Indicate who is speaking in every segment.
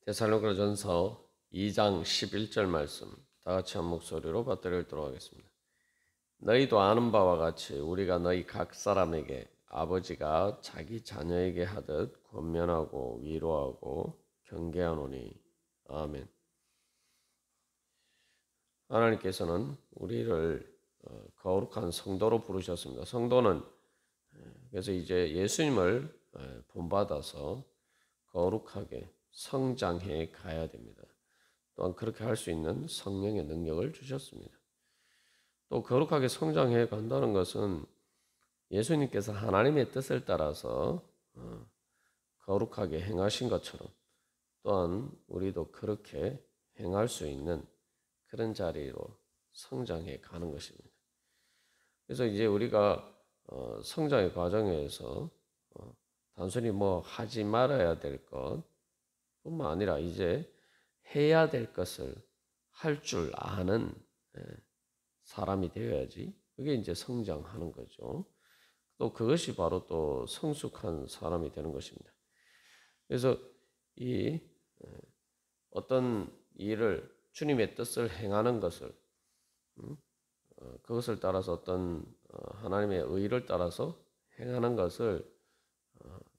Speaker 1: 데살로니가전서 2장 11절 말씀 다 같이 한 목소리로 받들어 읽도록 하겠습니다. 너희도 아는 바와 같이 우리가 너희 각 사람에게 아버지가 자기 자녀에게 하듯 권면하고 위로하고 경계하노니. 아멘. 하나님께서는 우리를 거룩한 성도로 부르셨습니다. 성도는 그래서 이제 예수님을 본받아서 거룩하게 성장해 가야 됩니다. 또한 그렇게 할 수 있는 성령의 능력을 주셨습니다. 또 거룩하게 성장해 간다는 것은 예수님께서 하나님의 뜻을 따라서 거룩하게 행하신 것처럼 또한 우리도 그렇게 행할 수 있는 그런 자리로 성장해 가는 것입니다. 그래서 이제 우리가 성장의 과정에서 단순히 뭐 하지 말아야 될 것뿐만 아니라 이제 해야 될 것을 할 줄 아는 사람이 되어야지 그게 이제 성장하는 거죠. 또 그것이 바로 또 성숙한 사람이 되는 것입니다. 그래서 이 어떤 일을 주님의 뜻을 행하는 것을 그것을 따라서 어떤 하나님의 의를 따라서 행하는 것을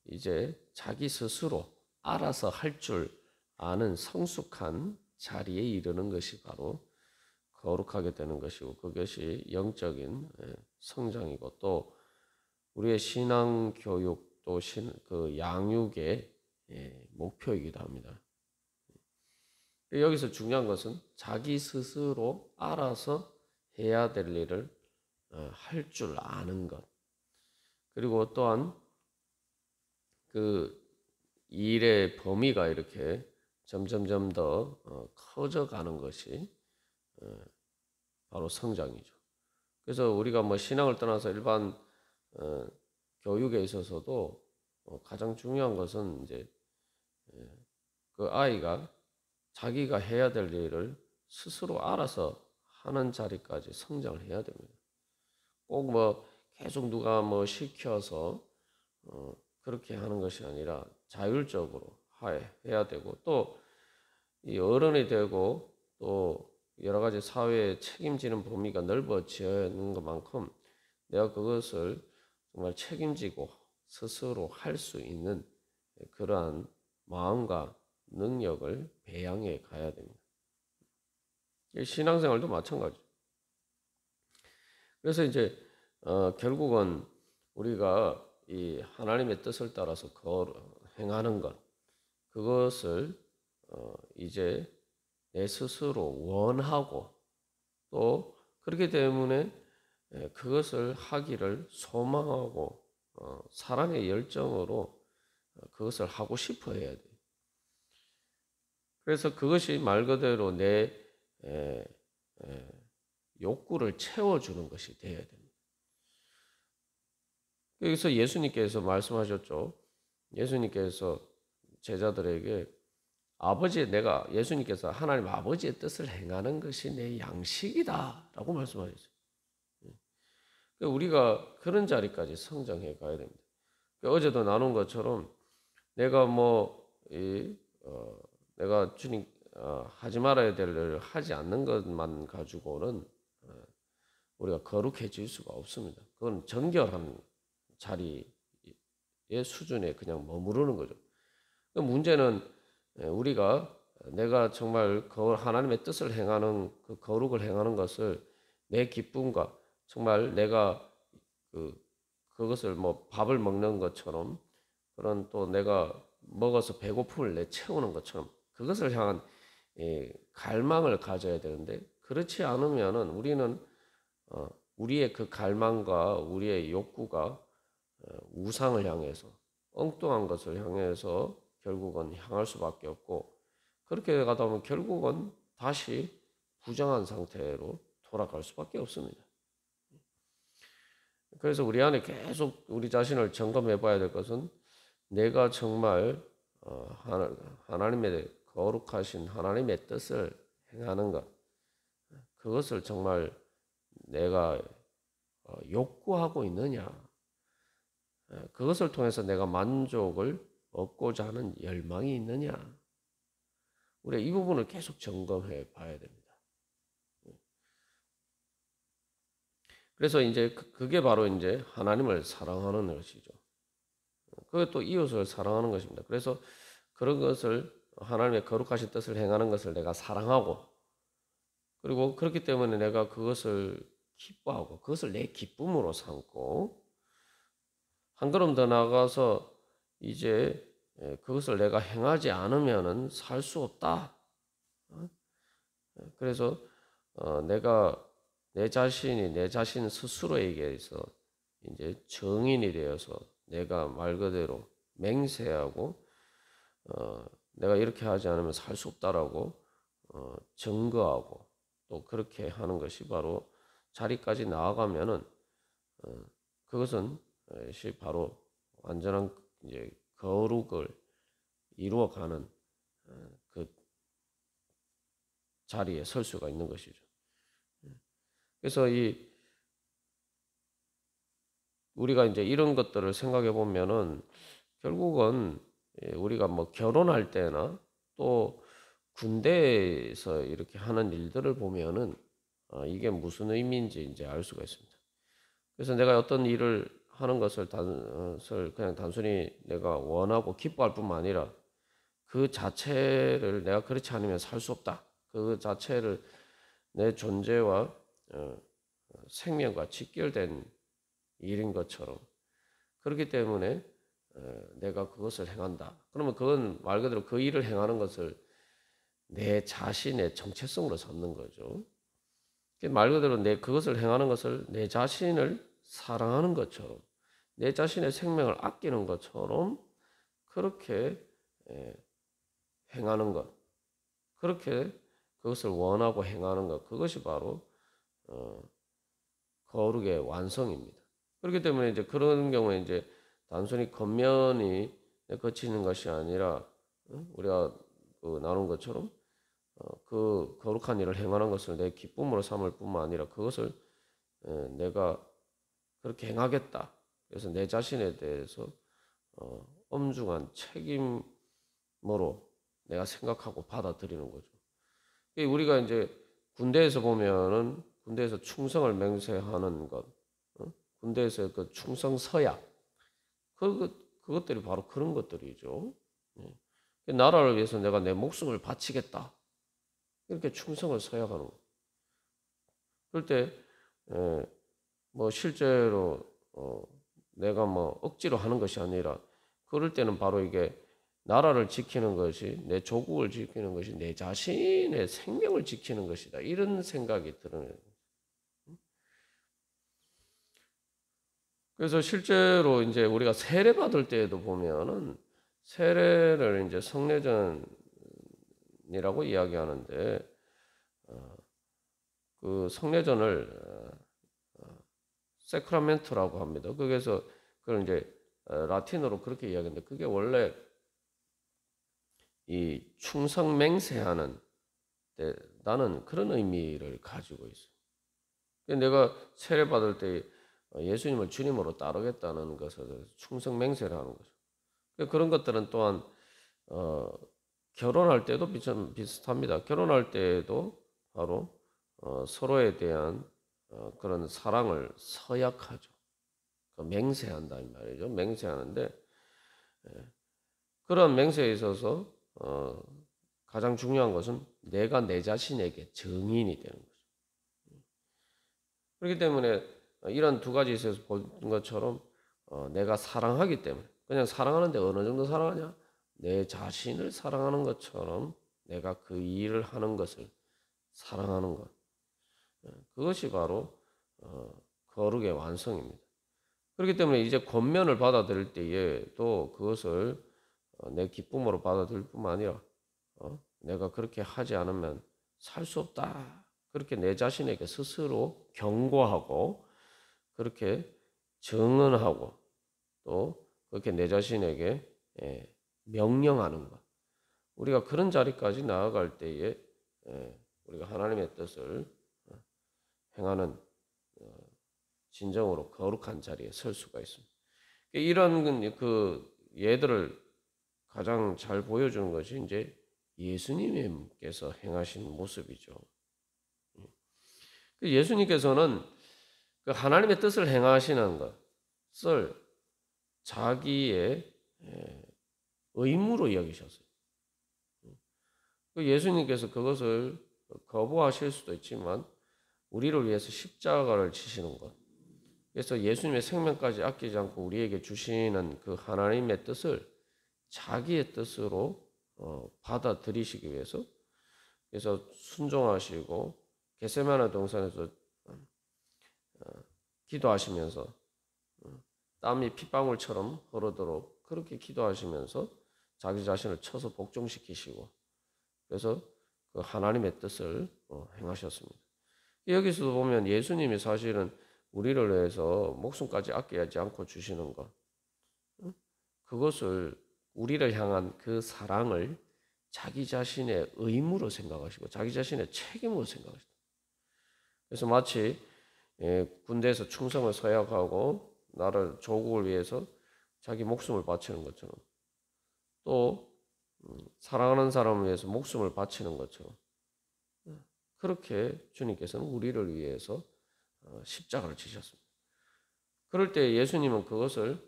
Speaker 1: 이제 자기 스스로 알아서 할 줄 아는 성숙한 자리에 이르는 것이 바로 거룩하게 되는 것이고 그것이 영적인 성장이고 또 우리의 신앙 교육 또 그 양육의 목표이기도 합니다. 여기서 중요한 것은 자기 스스로 알아서 해야 될 일을 할 줄 아는 것. 그리고 또한 그 일의 범위가 이렇게 점점점 더 커져가는 것이 바로 성장이죠. 그래서 우리가 뭐 신앙을 떠나서 일반 교육에 있어서도 가장 중요한 것은 이제 그 아이가 자기가 해야 될 일을 스스로 알아서 하는 자리까지 성장을 해야 됩니다. 꼭 뭐 계속 누가 뭐 시켜서 그렇게 하는 것이 아니라 자율적으로 해야 되고 또 이 어른이 되고 또 여러 가지 사회에 책임지는 범위가 넓어지는 것만큼 내가 그것을 정말 책임지고 스스로 할 수 있는 그러한 마음과 능력을 배양해 가야 됩니다. 신앙생활도 마찬가지. 그래서 이제 결국은 우리가 이 하나님의 뜻을 따라서 행하는 것 그것을 이제 내 스스로 원하고 또 그렇기 때문에 그것을 하기를 소망하고 사랑의 열정으로 그것을 하고 싶어 해야 돼요. 그래서 그것이 말 그대로 내 욕구를 채워주는 것이 되어야 됩니다. 여기서 예수님께서 말씀하셨죠. 예수님께서 제자들에게 예수님께서 하나님 아버지의 뜻을 행하는 것이 내 양식이다라고 말씀하셨어요. 우리가 그런 자리까지 성장해 가야 됩니다. 어제도 나눈 것처럼 내가 내가 주님 하지 말아야 될 일을 하지 않는 것만 가지고는 우리가 거룩해질 수가 없습니다. 그건 정결한 자리의 수준에 그냥 머무르는 거죠. 문제는 우리가 내가 정말 하나님의 뜻을 행하는 그 거룩을 행하는 것을 내 기쁨과 정말 내가 그것을 뭐 밥을 먹는 것처럼 그런 또 내가 먹어서 배고픔을 채우는 것처럼 그것을 향한 갈망을 가져야 되는데 그렇지 않으면은 우리는 우리의 그 갈망과 우리의 욕구가 우상을 향해서 엉뚱한 것을 향해서 결국은 향할 수밖에 없고 그렇게 가다 보면 결국은 다시 부정한 상태로 돌아갈 수밖에 없습니다. 그래서 우리 안에 계속 우리 자신을 점검해 봐야 될 것은 내가 정말 하나님의 거룩하신 하나님의 뜻을 행하는 것 그것을 정말 내가 욕구하고 있느냐 그것을 통해서 내가 만족을 얻고자 하는 열망이 있느냐 우리가 이 부분을 계속 점검해 봐야 됩니다. 그래서 이제 그게 바로 이제 하나님을 사랑하는 것이죠. 그게 또 이웃을 사랑하는 것입니다. 그래서 그런 것을 하나님의 거룩하신 뜻을 행하는 것을 내가 사랑하고, 그리고 그렇기 때문에 내가 그것을 기뻐하고 그것을 내 기쁨으로 삼고, 한 걸음 더 나아가서 이제 그것을 내가 행하지 않으면은 살 수 없다. 그래서 내가 내 자신 스스로에게서 이제 정인이 되어서 내가 말 그대로 맹세하고 내가 이렇게 하지 않으면 살 수 없다라고 증거하고 또 그렇게 하는 것이 바로 자리까지 나아가면은 그것은 바로 완전한 이제 거룩을 이루어가는 그 자리에 설 수가 있는 것이죠. 그래서 우리가 이제 이런 것들을 생각해 보면은 결국은 우리가 뭐 결혼할 때나 또 군대에서 이렇게 하는 일들을 보면은 이게 무슨 의미인지 이제 알 수가 있습니다. 그래서 내가 어떤 일을 하는 것을 그냥 단순히 내가 원하고 기뻐할 뿐만 아니라 그 자체를 내가 그렇지 않으면 살 수 없다. 그 자체를 내 존재와 생명과 직결된 일인 것처럼, 그렇기 때문에 내가 그것을 행한다. 그러면 그건 말 그대로 그 일을 행하는 것을 내 자신의 정체성으로 삼는 거죠. 말 그대로 그것을 행하는 것을 내 자신을 사랑하는 것처럼, 내 자신의 생명을 아끼는 것처럼 그렇게 행하는 것, 그렇게 그것을 원하고 행하는 것, 그것이 바로 거룩의 완성입니다. 그렇기 때문에 이제 그런 경우에 이제 단순히 겉면이 거치는 것이 아니라 우리가 나눈 것처럼 그 거룩한 일을 행하는 것을 내 기쁨으로 삼을 뿐만 아니라 그것을 내가 그렇게 행하겠다. 그래서 내 자신에 대해서 엄중한 책임으로 내가 생각하고 받아들이는 거죠. 우리가 이제 군대에서 보면은 군대에서 충성을 맹세하는 것, 군대에서 그 충성 서약, 그것들이 바로 그런 것들이죠. 나라를 위해서 내가 내 목숨을 바치겠다. 이렇게 충성을 서약하는 거. 그럴 때 뭐 실제로 내가 뭐 억지로 하는 것이 아니라 그럴 때는 바로 이게 나라를 지키는 것이, 내 조국을 지키는 것이 내 자신의 생명을 지키는 것이다. 이런 생각이 드는. 그래서 실제로 이제 우리가 세례 받을 때에도 보면은 세례를 이제 성례전이라고 이야기하는데 그 성례전을 세크라멘토라고 합니다. 그래서 그걸 이제 라틴어로 그렇게 이야기하는데 그게 원래 이 충성 맹세하는 나는 그런 의미를 가지고 있어요. 내가 세례 받을 때 예수님을 주님으로 따르겠다는 것을 충성 맹세를 하는 거죠. 그런 것들은 또한 결혼할 때도 비슷합니다. 결혼할 때에도 바로 서로에 대한 그런 사랑을 서약하죠. 맹세한다 이 말이죠. 맹세하는데 그런 맹세에 있어서 가장 중요한 것은 내가 내 자신에게 증인이 되는 거죠. 그렇기 때문에 이런 두 가지에서 본 것처럼 내가 사랑하기 때문에, 그냥 사랑하는데 어느 정도 사랑하냐? 내 자신을 사랑하는 것처럼 내가 그 일을 하는 것을 사랑하는 것, 그것이 바로 거룩의 완성입니다. 그렇기 때문에 이제 권면을 받아들일 때에 또 그것을 내 기쁨으로 받아들일 뿐만 아니라 내가 그렇게 하지 않으면 살 수 없다. 그렇게 내 자신에게 스스로 경고하고 그렇게 증언하고 또 그렇게 내 자신에게 명령하는 것. 우리가 그런 자리까지 나아갈 때에 우리가 하나님의 뜻을 행하는 진정으로 거룩한 자리에 설 수가 있습니다. 이런 그 예들을 가장 잘 보여주는 것이 이제 예수님께서 행하신 모습이죠. 예수님께서는 그 하나님의 뜻을 행하시는 것을 자기의 의무로 여기셨어요. 예수님께서 그것을 거부하실 수도 있지만 우리를 위해서 십자가를 지시는 것. 그래서 예수님의 생명까지 아끼지 않고 우리에게 주시는 그 하나님의 뜻을 자기의 뜻으로 받아들이시기 위해서, 그래서 순종하시고 겟세마네 동산에서 기도하시면서 땀이 핏방울처럼 흐르도록 그렇게 기도하시면서 자기 자신을 쳐서 복종시키시고, 그래서 그 하나님의 뜻을 행하셨습니다. 여기서도 보면 예수님이 사실은 우리를 위해서 목숨까지 아껴야지 않고 주시는 것, 그것을 우리를 향한 그 사랑을 자기 자신의 의무로 생각하시고 자기 자신의 책임으로 생각하시고, 그래서 마치 군대에서 충성을 서약하고 나를 조국을 위해서 자기 목숨을 바치는 것처럼, 또 사랑하는 사람을 위해서 목숨을 바치는 것처럼, 그렇게 주님께서는 우리를 위해서 십자가를 지셨습니다. 그럴 때 예수님은 그것을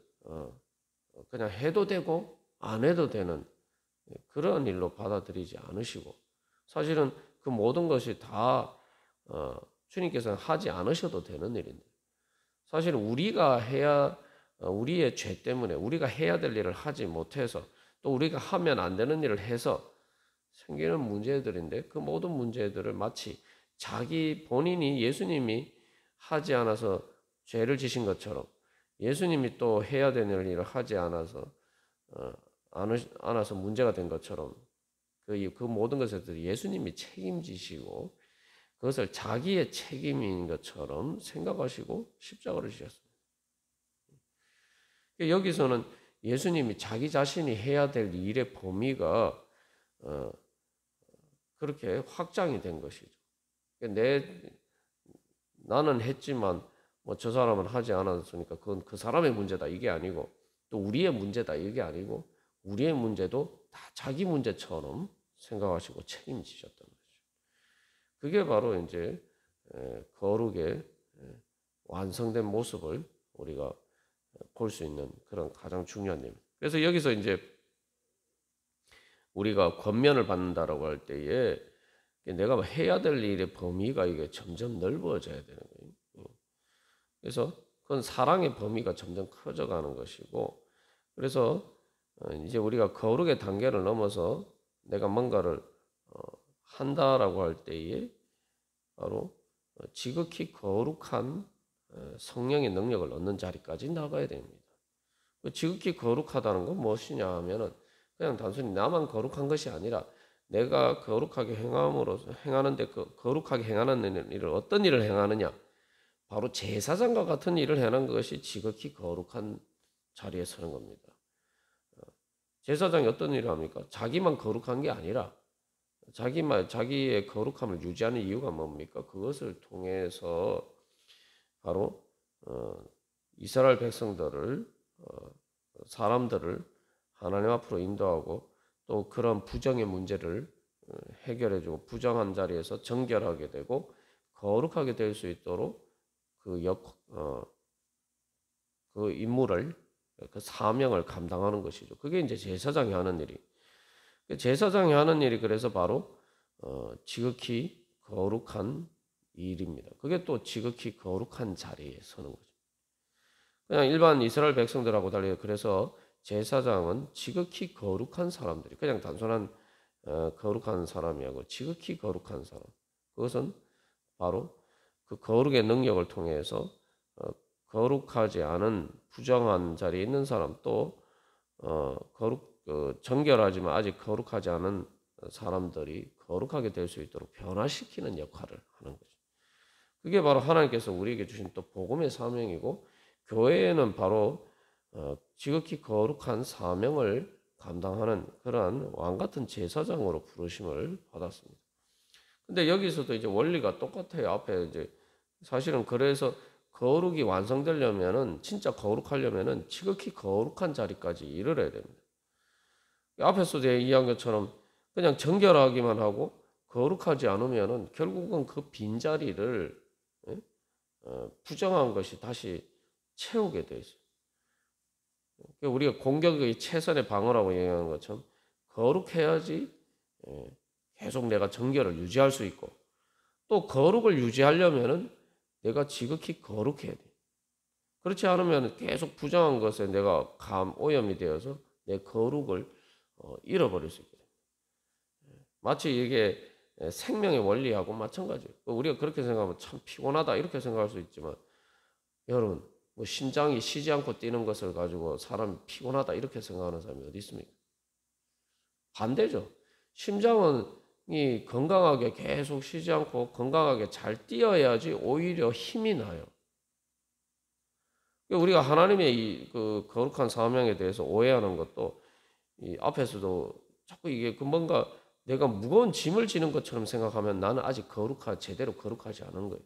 Speaker 1: 그냥 해도 되고 안 해도 되는 그런 일로 받아들이지 않으시고, 사실은 그 모든 것이 다 주님께서는 하지 않으셔도 되는 일인데, 사실 우리가 우리의 죄 때문에 우리가 해야 될 일을 하지 못해서, 또 우리가 하면 안 되는 일을 해서 생기는 문제들인데, 그 모든 문제들을 마치 본인이 예수님이 하지 않아서 죄를 지신 것처럼, 예수님이 또 해야 되는 일을 하지 않아서 문제가 된 것처럼, 그 모든 것에 대해서 예수님이 책임지시고 그것을 자기의 책임인 것처럼 생각하시고 십자가를 지셨습니다. 여기서는 예수님이 자기 자신이 해야 될 일의 범위가 그렇게 확장이 된 것이죠. 나는 했지만 뭐 저 사람은 하지 않았으니까 그건 그 사람의 문제다 이게 아니고, 또 우리의 문제다 이게 아니고, 우리의 문제도 다 자기 문제처럼 생각하시고 책임지셨던 거죠. 그게 바로 이제 거룩의 완성된 모습을 우리가 볼 수 있는 그런 가장 중요한 일. 그래서 여기서 이제 우리가 권면을 받는다라고 할 때에 내가 해야 될 일의 범위가 이게 점점 넓어져야 되는 거예요. 그래서 그건 사랑의 범위가 점점 커져가는 것이고, 그래서 이제 우리가 거룩의 단계를 넘어서 내가 뭔가를 한다라고 할 때에 바로 지극히 거룩한 성령의 능력을 얻는 자리까지 나가야 됩니다. 지극히 거룩하다는 건 무엇이냐 하면은 그냥 단순히 나만 거룩한 것이 아니라 내가 거룩하게 행하는데 그 거룩하게 행하는 일을 어떤 일을 행하느냐, 바로 제사장과 같은 일을 행하는 것이 지극히 거룩한 자리에 서는 겁니다. 제사장이 어떤 일을 합니까? 자기만 거룩한 게 아니라 자기의 거룩함을 유지하는 이유가 뭡니까? 그것을 통해서 바로 이스라엘 백성들을 사람들을 하나님 앞으로 인도하고, 또 그런 부정의 문제를 해결해주고 부정한 자리에서 정결하게 되고 거룩하게 될 수 있도록 그 임무를, 그 사명을 감당하는 것이죠. 그게 이제 제사장이 하는 일이. 제사장이 하는 일이 그래서 바로 지극히 거룩한 일입니다. 그게 또 지극히 거룩한 자리에 서는 거죠. 그냥 일반 이스라엘 백성들하고 달리 그래서 제사장은 지극히 거룩한 사람들이, 그냥 단순한 거룩한 사람이 아니고 지극히 거룩한 사람. 그것은 바로 그 거룩의 능력을 통해서 거룩하지 않은 부정한 자리에 있는 사람, 또 정결하지만 아직 거룩하지 않은 사람들이 거룩하게 될 수 있도록 변화시키는 역할을 하는 거죠. 그게 바로 하나님께서 우리에게 주신 또 복음의 사명이고, 교회에는 바로 지극히 거룩한 사명을 감당하는 그러한 왕 같은 제사장으로 부르심을 받았습니다. 근데 여기서도 이제 원리가 똑같아요. 앞에 이제 사실은 그래서 거룩이 완성되려면은, 진짜 거룩하려면은 지극히 거룩한 자리까지 이르러야 됩니다. 앞에서 제가 이야기한 것처럼 그냥 정결하기만 하고 거룩하지 않으면은 결국은 그 빈자리를 부정한 것이 다시 채우게 돼 있어요. 그러니까 우리가 공격의 최선의 방어라고 얘기하는 것처럼 거룩해야지 계속 내가 정결을 유지할 수 있고, 또 거룩을 유지하려면은 내가 지극히 거룩해야 돼. 그렇지 않으면 계속 부정한 것에 내가 오염이 되어서 내 거룩을 잃어버릴 수 있거든요. 마치 이게 생명의 원리하고 마찬가지예요. 우리가 그렇게 생각하면 참 피곤하다 이렇게 생각할 수 있지만, 여러분 뭐 심장이 쉬지 않고 뛰는 것을 가지고 사람이 피곤하다 이렇게 생각하는 사람이 어디 있습니까? 반대죠. 심장은 이 건강하게 계속 쉬지 않고 건강하게 잘 뛰어야지 오히려 힘이 나요. 우리가 하나님의 그 거룩한 사명에 대해서 오해하는 것도 이 앞에서도 자꾸 이게 뭔가 내가 무거운 짐을 지는 것처럼 생각하면 나는 아직 제대로 거룩하지 않은 거예요.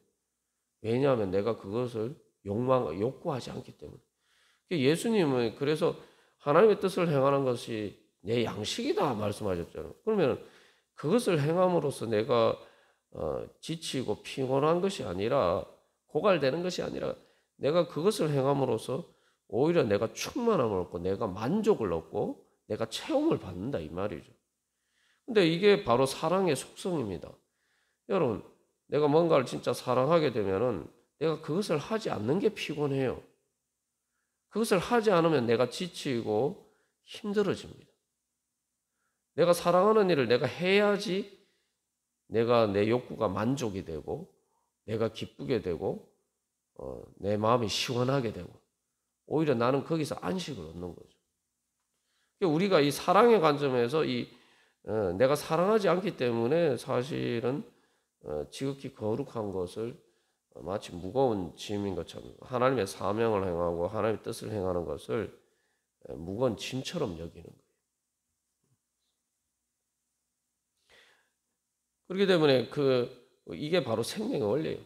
Speaker 1: 왜냐하면 내가 그것을 욕구하지 않기 때문에. 예수님은 그래서 하나님의 뜻을 행하는 것이 내 양식이다 말씀하셨잖아요. 그러면 그것을 행함으로써 내가 지치고 피곤한 것이 아니라, 고갈되는 것이 아니라, 내가 그것을 행함으로써 오히려 내가 충만함을 얻고 내가 만족을 얻고 내가 체험을 받는다 이 말이죠. 근데 이게 바로 사랑의 속성입니다. 여러분, 내가 뭔가를 진짜 사랑하게 되면은 내가 그것을 하지 않는 게 피곤해요. 그것을 하지 않으면 내가 지치고 힘들어집니다. 내가 사랑하는 일을 내가 해야지 내가 내 욕구가 만족이 되고 내가 기쁘게 되고 내 마음이 시원하게 되고 오히려 나는 거기서 안식을 얻는 거죠. 우리가 이 사랑의 관점에서 내가 사랑하지 않기 때문에 사실은 지극히 거룩한 것을 마치 무거운 짐인 것처럼, 하나님의 사명을 행하고 하나님의 뜻을 행하는 것을 무거운 짐처럼 여기는 거예요. 그렇기 때문에 이게 바로 생명의 원리예요.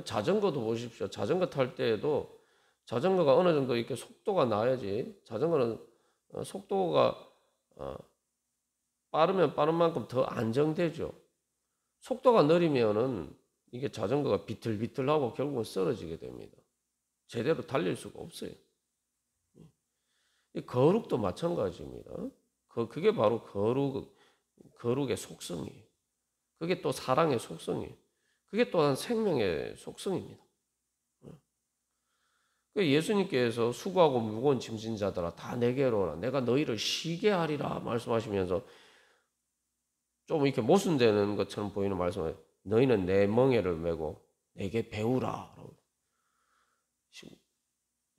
Speaker 1: 자전거도 보십시오. 자전거 탈 때에도 자전거가 어느 정도 이렇게 속도가 나야지, 자전거는 속도가 빠르면 빠른 만큼 더 안정되죠. 속도가 느리면은 이게 자전거가 비틀비틀하고 결국은 쓰러지게 됩니다. 제대로 달릴 수가 없어요. 이 거룩도 마찬가지입니다. 그게 바로 거룩의 속성이에요. 그게 또 사랑의 속성이에요. 그게 또한 생명의 속성입니다. 예수님께서 수고하고 무거운 짐진 자들아 다 내게로 오라, 내가 너희를 쉬게 하리라 말씀하시면서 좀 이렇게 모순되는 것처럼 보이는 말씀을, 너희는 내 멍에를 메고 내게 배우라.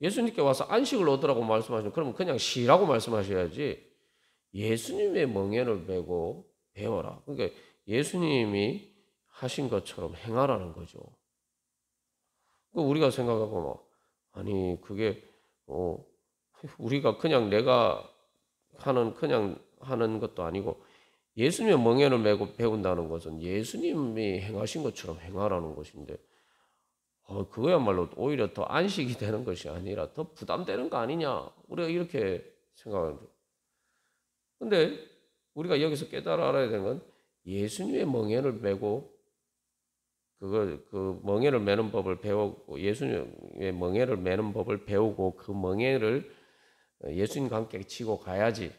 Speaker 1: 예수님께 와서 안식을 얻으라고 말씀하시면 그러면 그냥 쉬라고 말씀하셔야지, 예수님의 멍에를 메고 배워라. 그러니까 예수님이 하신 것처럼 행하라는 거죠. 우리가 생각하고 아니 그게 우리가 그냥 내가 그냥 하는 것도 아니고, 예수님의 멍에를 메고 배운다는 것은 예수님이 행하신 것처럼 행하라는 것인데, 그거야말로 오히려 더 안식이 되는 것이 아니라 더 부담되는 거 아니냐, 우리가 이렇게 생각하는 거예요. 근데 우리가 여기서 깨달아 알아야 되는 건, 예수님의 멍에를 메고 그 멍에를 메는 법을 배우고, 예수님의 멍에를 메는 법을 배우고 그 멍에를 예수님과 함께 지고 가야지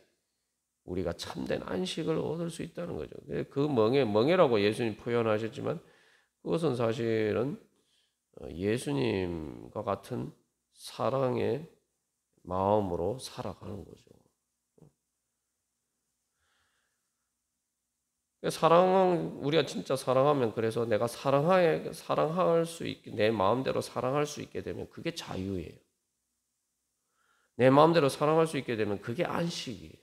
Speaker 1: 우리가 참된 안식을 얻을 수 있다는 거죠. 그 멍에라고 예수님 표현하셨지만 그것은 사실은 예수님과 같은 사랑의 마음으로 살아가는 거죠. 우리가 진짜 사랑하면, 그래서 내가 사랑할 수 있게, 내 마음대로 사랑할 수 있게 되면 그게 자유예요. 내 마음대로 사랑할 수 있게 되면 그게 안식이에요.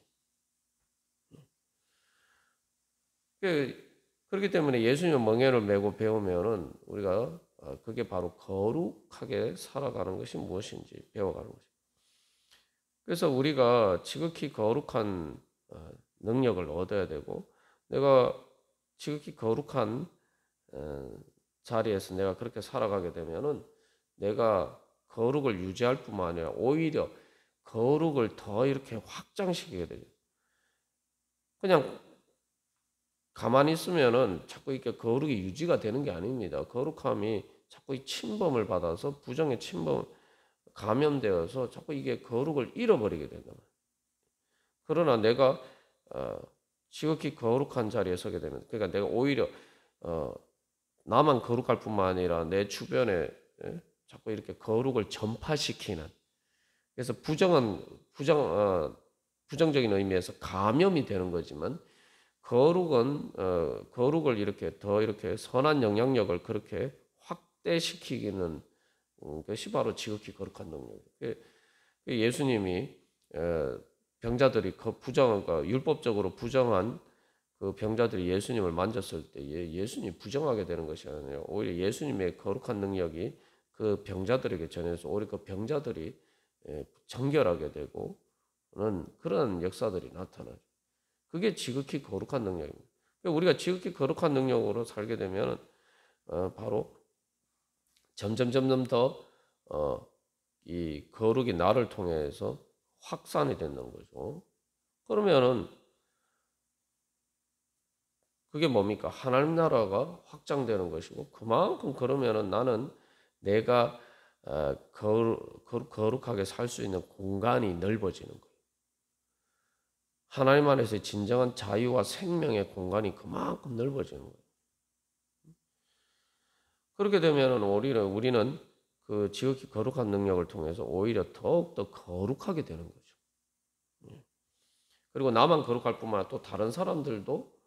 Speaker 1: 그렇기 때문에 예수님의 멍에를 메고 배우면은 우리가 그게 바로 거룩하게 살아가는 것이 무엇인지 배워가는 거죠. 그래서 우리가 지극히 거룩한 능력을 얻어야 되고, 내가 지극히 거룩한 자리에서 내가 그렇게 살아가게 되면은 내가 거룩을 유지할 뿐만 아니라 오히려 거룩을 더 이렇게 확장시키게 되죠. 그냥 가만히 있으면은 자꾸 이렇게 거룩이 유지가 되는 게 아닙니다. 거룩함이 자꾸 이 침범을 받아서 부정의 침범 감염되어서 자꾸 이게 거룩을 잃어버리게 된다. 그러나 내가 지극히 거룩한 자리에 서게 되면, 그러니까 내가 오히려 나만 거룩할 뿐만 아니라 내 주변에 자꾸 이렇게 거룩을 전파시키는, 그래서 부정적인 의미에서 감염이 되는 거지만 거룩은 거룩을 이렇게 더 이렇게 선한 영향력을 그렇게 확대시키기는 것이 바로 지극히 거룩한 능력이에요. 예수님이 병자들이 그러니까 율법적으로 부정한 그 병자들이 예수님을 만졌을 때 예수님이 부정하게 되는 것이 아니에요. 오히려 예수님의 거룩한 능력이 그 병자들에게 전해서 오히려 그 병자들이 정결하게 되고 그런 역사들이 나타나죠. 그게 지극히 거룩한 능력입니다. 우리가 지극히 거룩한 능력으로 살게 되면 바로 점점 더 이 거룩이 나를 통해서 확산이 된다는 거죠. 그러면은 그게 뭡니까? 하나님 나라가 확장되는 것이고, 그만큼 그러면은 나는 내가 거룩하게 살 수 있는 공간이 넓어지는 거예요. 하나님 안에서의 진정한 자유와 생명의 공간이 그만큼 넓어지는 거예요. 그렇게 되면은 우리는 그 지극히 거룩한 능력을 통해서 오히려 더욱더 거룩하게 되는 거죠. 그리고 나만 거룩할 뿐만 아니라 또 다른 사람들도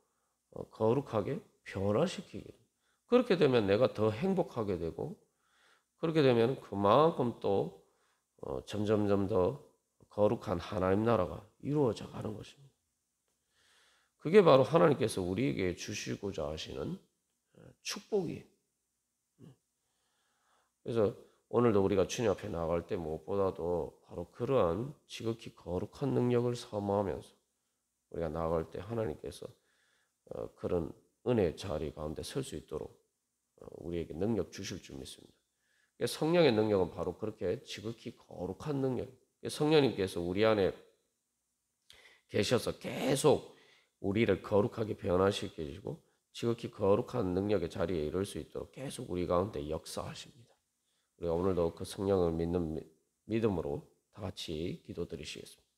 Speaker 1: 거룩하게 변화시키게 돼요. 그렇게 되면 내가 더 행복하게 되고, 그렇게 되면 그만큼 또 점점 더 거룩한 하나님 나라가 이루어져 가는 것입니다. 그게 바로 하나님께서 우리에게 주시고자 하시는 축복이에요. 그래서 오늘도 우리가 주님 앞에 나갈 때 무엇보다도 바로 그러한 지극히 거룩한 능력을 사모하면서 우리가 나갈 때 하나님께서 그런 은혜의 자리 가운데 설 수 있도록 우리에게 능력 주실 줄 믿습니다. 성령의 능력은 바로 그렇게 지극히 거룩한 능력. 성령님께서 우리 안에 계셔서 계속 우리를 거룩하게 변화시키시고 지극히 거룩한 능력의 자리에 이룰 수 있도록 계속 우리 가운데 역사하십니다. 우리가 오늘도 그 성령을 믿는 믿음으로 다 같이 기도드리시겠습니다.